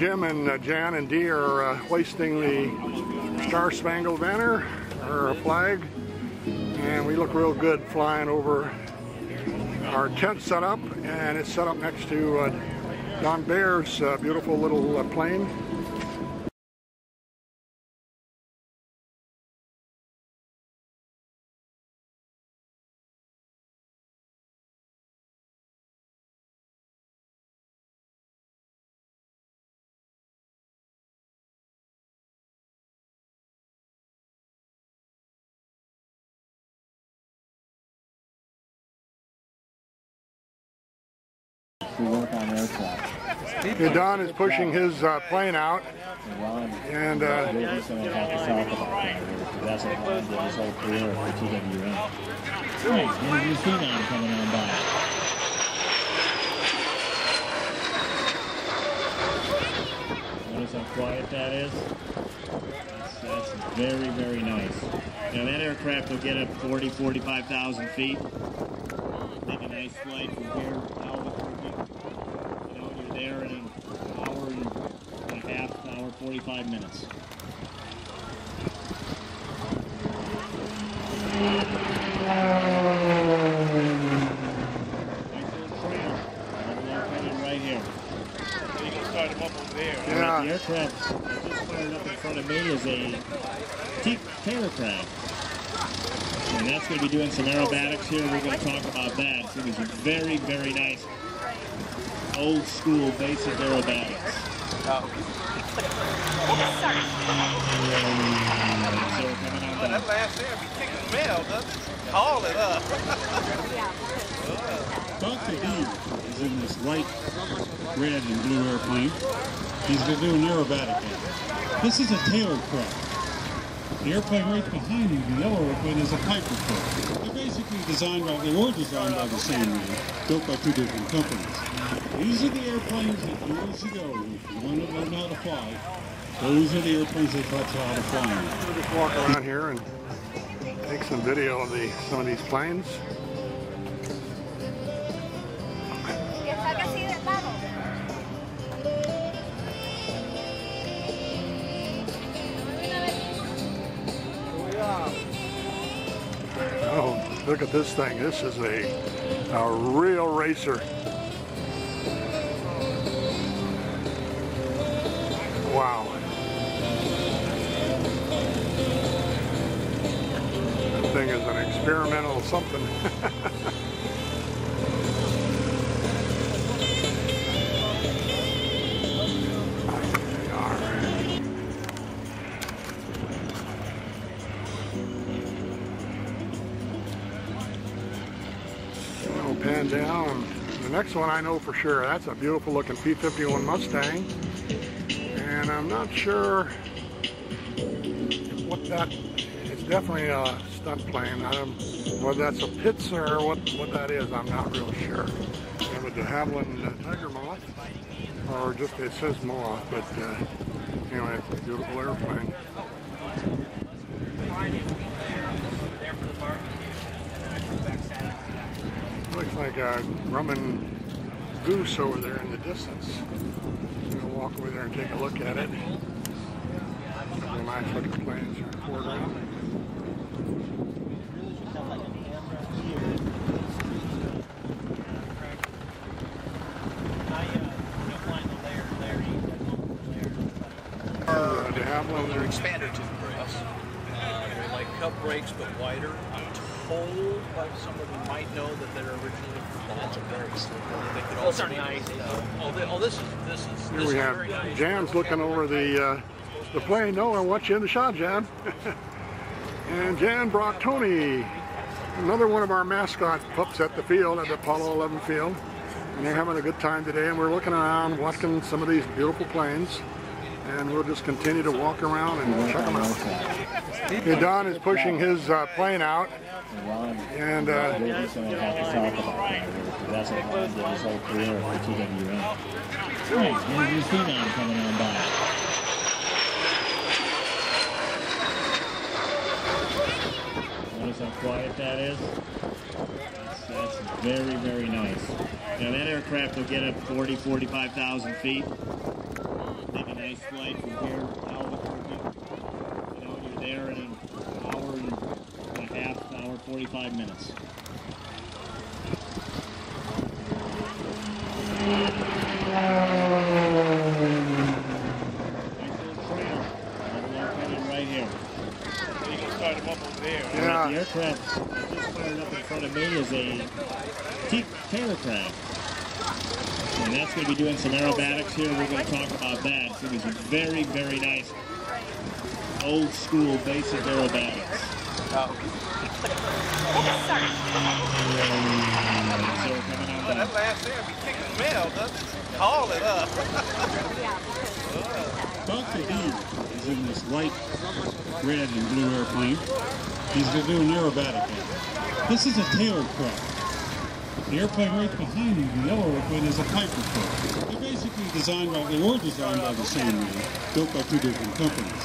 Jim and Jan and Dee are hoisting the Star-Spangled Banner, or flag, and we look real good flying over our tent setup, and it's set up next to Don Baer's beautiful little plane. We work on aircraft. Yeah, Don is pushing his plane out, and we're just going to have to talk about that. That's what Ron did his whole career for TWM. Right, here's your phenom coming on by. Notice how quiet that is? That's very, very nice. Now that aircraft will get up 45,000 feet. Take a nice flight from here to Albuquerque. You know, you're there in an hour and a half, hour, 45 minutes. Nice little trail. Right here. So you can start them up over there. Yeah. The aircraft that just fired up in front of me is a Taylorcraft. And that's going to be doing some aerobatics here. We're going to talk about that. So it's very, very nice, old school, basic aerobatics. So coming on down. That last air be kicking the bell, doesn't it? Call it up. Dr. D is in this light red and blue airplane. He's been doing aerobatic. This is a Taylorcraft. The airplane right behind you, the yellow airplane, is a Piper Craft. They're basically designed by, they were designed by the same man, built by two different companies. These are the airplanes that years ago, if you want to learn how to fly, those are the airplanes that taught you how to fly. We'll just walk around here and take some video of some of these planes. Oh, look at this thing. This is a real racer. Wow. That thing is an experimental something. Pan down. The next one I know for sure, that's a beautiful looking P-51 Mustang, and I'm not sure what that, it's definitely a stunt plane. Whether that's a Pitzer or what that is, I'm not real sure. We have a de Havilland Tiger Moth, or just it says Moth, but anyway, it's a beautiful airplane. Looks like a Grumman goose over there in the distance. I'm going to walk over there and take a look at it. The nice looking planes are foreground. De Havilland, they're expander tube brakes. They're like cup brakes but wider. Told by someone who might know that they're originally that's a very simple. They could also be nice. Here we have nice. Jan's looking over the plane. No, I want you in the shot, Jan. And Jan brought Tony, another one of our mascot pups at the field, at the Apollo 11 field. And they're having a good time today, and we're looking around, watching some of these beautiful planes. And we'll just continue to walk around and check them out. Yeah, Don is pushing his plane out, and we're just going to have to talk about that. That's what Ron did his whole career for TWM. Right, here's your phenom coming on by. Notice how quiet that is? That's very, very nice. Now that aircraft will get up 45,000 feet. nice flight from here, hour working. You know, you're there in an hour and a half, hour 45 minutes. Nice little trail. Located right here. So you can start them up over there. The aircraft that just fired up in front of me is a tailor craft. And that's going to be doing some aerobatics here. We're going to talk about that. So it was very, very nice, old school, basic aerobatics. So we're coming on down. That last there be kicking mail, doesn't it? Call it up. Dr. D is in this light red and blue airplane. He's going to do an aerobatic. This is a tailor craft. The airplane right behind you, the yellow airplane, is a Piper craft. They're basically they were designed by the same man, built by two different companies.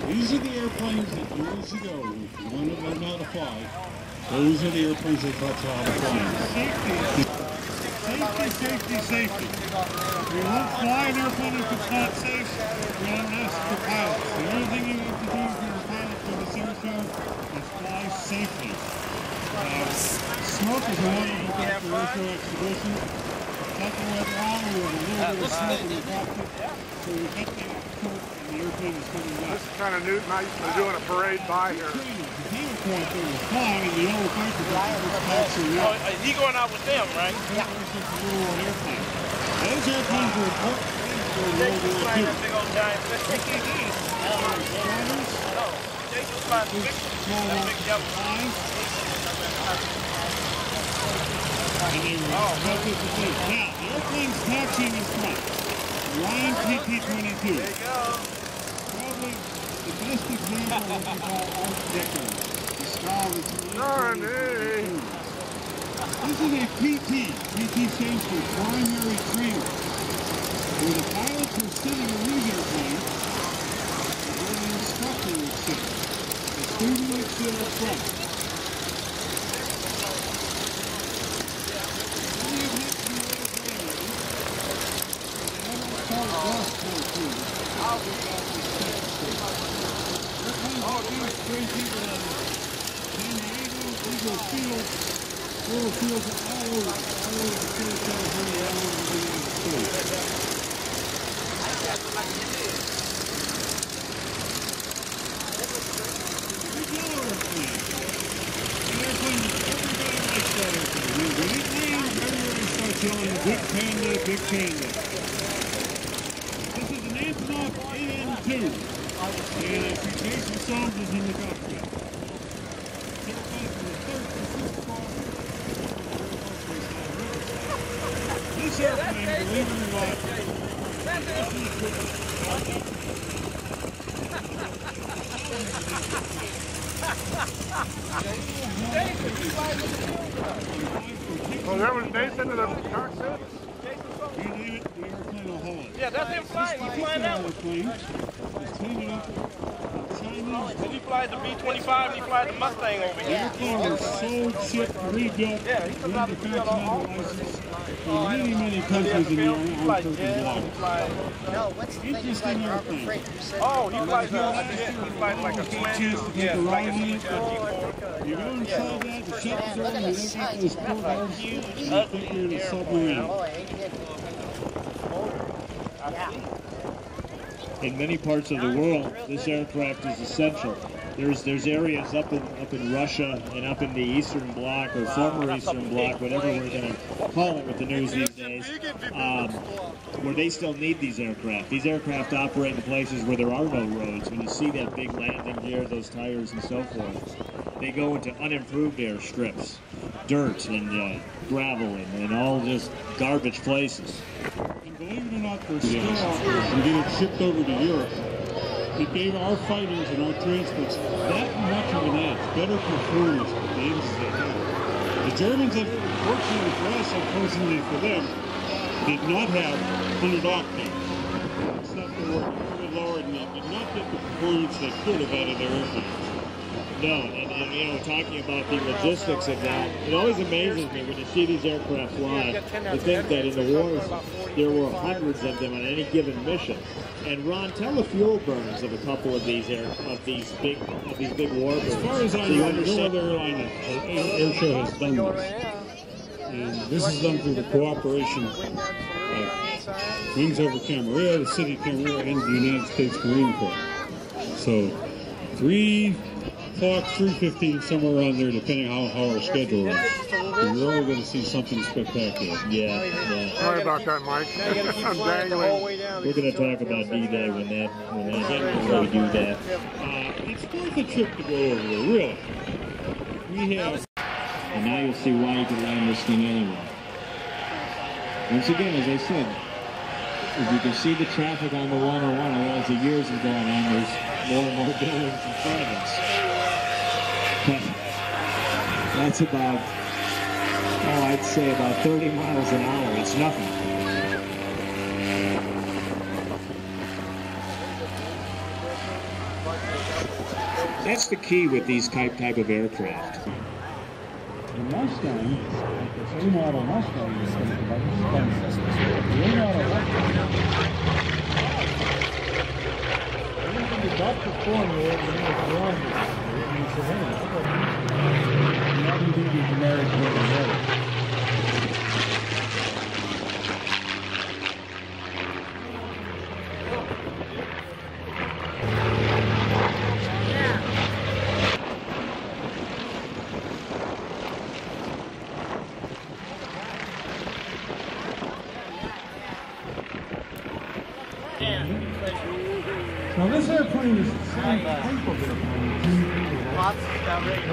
These are the airplanes that years ago, if you want to learn how to fly, those are the airplanes they taught you how to fly. Safety. We won't fly an airplane if it's not safe. We don't ask the pilots. The only thing you have to do for the pilot for this air show is fly safely. Smoke is a wonderful thing for air show exhibition. Something went wrong, we have a little bit of smoke in the cockpit, so we get the smoke and the airplane is coming back. This is kind of nice to doing a parade by here. The tail craft that was flying in the yellow Piper He going out with them, right? Yeah. Those airplanes were important for World War II. Big old giant fish. They just find fish. That big yellow. And they were now, the airplane's taxiing in front. Ryan PT-22. There you go. Probably the best example of what we call Art Deco. The style that's This is a PT. PT stands for primary trainer. Where the pilots are sitting in these airplanes, where the instructor would sit. The student would sit up front. Fields all over the state of California, all over the United States. Big yellow airplane. The airplane, everybody likes that airplane. When it lands, everybody starts yelling, "Big Panda, Big Panda." This is an Antonov AN-2. And if Jason Soames is in the cockpit. This airplane, believe it or not, Oh, there was Nathan in the cockpit? you name it, the airplane will haul it. Yeah, that's him flying. He's flying that one. He's cleaning up Chinese. He flies the B-25 and he flies the Mustang over The here. airplane was sold, shipped, rebuilt, Yeah, he comes out the field all license in many countries in the armed forces block. No, what's the thing Interesting like Robert airplane. Freight said? Oh, he flies like a twin. Chance to take Yeah, a like ride a in it. G4. You go inside that, the shut's open, you look at those portholes, and you think you're in a submarine. Oh, I ain't kidding. Yeah. In many parts of the world, this aircraft is essential. There's areas up in Russia and up in the Eastern Bloc or former Eastern Bloc, whatever we're going to call it with the news these days, where they still need these aircraft. These aircraft operate in places where there are no roads. When you see that big landing gear, those tires and so forth, they go into unimproved airstrips, dirt and gravel and all just garbage places. And believe it or not, they're still out there and getting shipped over to Europe. It gave our fighters and our transports that much of an edge, better performance for the engines they had. The Germans, unfortunately for us, unfortunately for them, did not have 100 octane. Stuff that were a little bit lower than that, did not get the performance they could have out of their airplanes. don't. And you know, talking about the logistics of that, it always amazes me when you see these aircraft fly to think that in the wars there were hundreds of them on any given mission. And Ron, tell the fuel burns of a couple of these big warbirds. As far as I know, no other airline air show has done this. And this is done through the cooperation of Wings Over Camarillo, the City of Camarillo, and the United States Marine Corps. So 3 o'clock, 3:15, somewhere around there, depending on how our schedule is. We're really going to see something spectacular. Yeah. Sorry about that, Mike. I'm dangling. We're going to talk about D-Day when we do that. It's worth a trip to go over there, really. We have... And now you'll see why you can land this thing anywhere. Once again, as I said, if you can see the traffic on the 101, as the years have gone on, there's more and more buildings in front of us. But that's about, I'd say about 30 miles an hour. It's nothing. That's the key with these type of aircraft. The Mustang, the A-model Mustang is expensive. The A-model Mustang, the doctor formula is wrong. Not indeed is married to the Now this airplane is the same type of airplane. Lots down right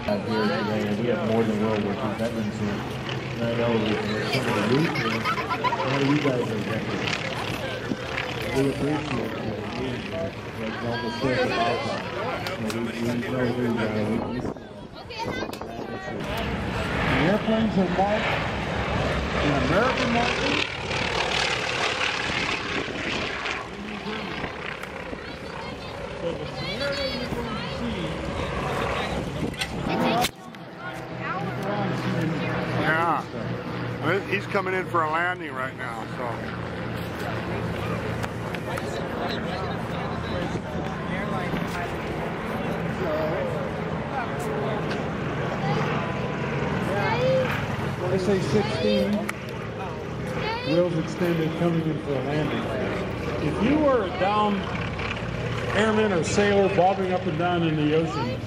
Out here today, and we have more than World War II veterans here. And I know some of the youth here, a lot of you guys are veterans. We appreciate it. Like almost said about that. We know who The airplanes are marked in American market. So the scenario you're going to see. Yeah. He's coming in for a landing right now, so. I say 16, wheels extended, coming in for a landing. If you were a down airman or sailor bobbing up and down in the ocean,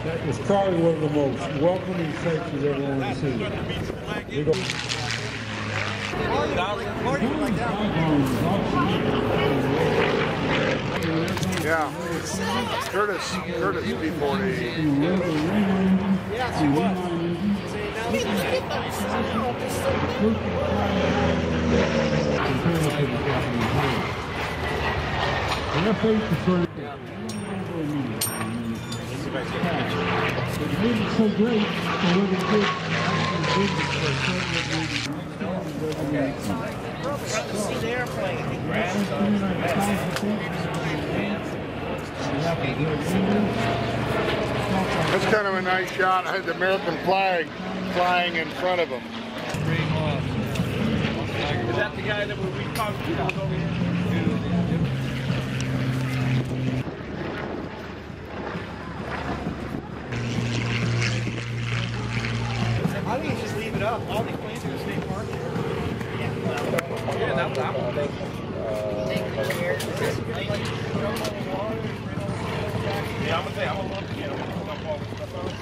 that was probably one of the most welcoming sights you've ever wanted to see. Yeah, Curtis B-40. It made it so great, so when it did, see the airplane. That's kind of a nice shot. I had the American flag flying in front of him. Is that the guy that we talked to over here? I think you just leave it up. All the planes are going to stay parked. Yeah, that one. Take the chair. Yeah, I'm going to say, I'm going to look, dump all this stuff out.